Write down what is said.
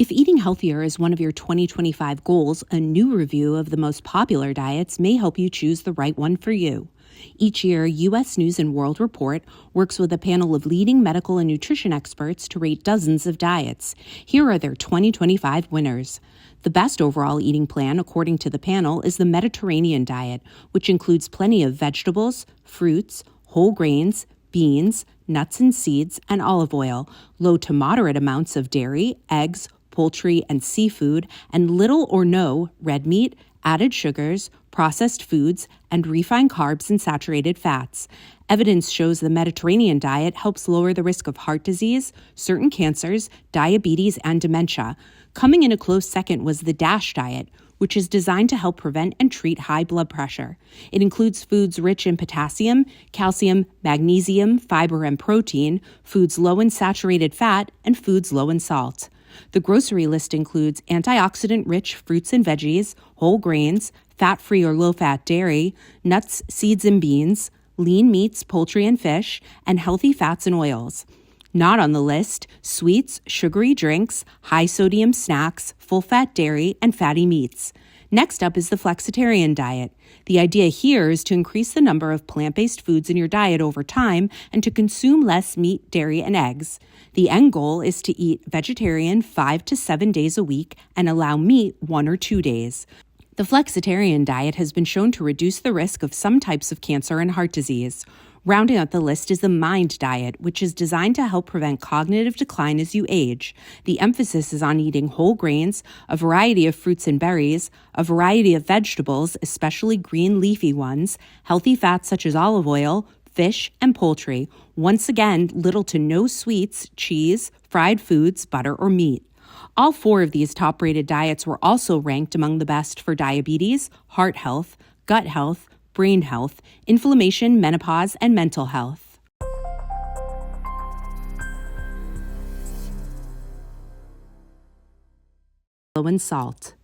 If eating healthier is one of your 2025 goals, a new review of the most popular diets may help you choose the right one for you. Each year, U.S. News & World Report works with a panel of leading medical and nutrition experts to rate dozens of diets. Here are their 2025 winners. The best overall eating plan, according to the panel, is the Mediterranean diet, which includes plenty of vegetables, fruits, whole grains, beans, nuts and seeds, and olive oil, low to moderate amounts of dairy, eggs, poultry, and seafood, and little or no red meat, added sugars, processed foods, and refined carbs and saturated fats. Evidence shows the Mediterranean diet helps lower the risk of heart disease, certain cancers, diabetes, and dementia. Coming in a close second was the DASH diet, which is designed to help prevent and treat high blood pressure. It includes foods rich in potassium, calcium, magnesium, fiber, and protein, foods low in saturated fat, and foods low in salt. The grocery list includes antioxidant-rich fruits and veggies, whole grains, fat-free or low-fat dairy, nuts, seeds, and beans, lean meats, poultry, and fish, and healthy fats and oils. Not on the list, sweets, sugary drinks, high-sodium snacks, full-fat dairy, and fatty meats. Next up is the flexitarian diet. The idea here is to increase the number of plant-based foods in your diet over time and to consume less meat, dairy, and eggs. The end goal is to eat vegetarian 5 to 7 days a week and allow meat 1 or 2 days. The flexitarian diet has been shown to reduce the risk of some types of cancer and heart disease. Rounding out the list is the MIND diet, which is designed to help prevent cognitive decline as you age. The emphasis is on eating whole grains, a variety of fruits and berries, a variety of vegetables, especially green leafy ones, healthy fats such as olive oil, fish, and poultry. Once again, little to no sweets, cheese, fried foods, butter, or meat. All 4 of these top-rated diets were also ranked among the best for diabetes, heart health, gut health, brain health, inflammation, menopause, and mental health. Low in salt.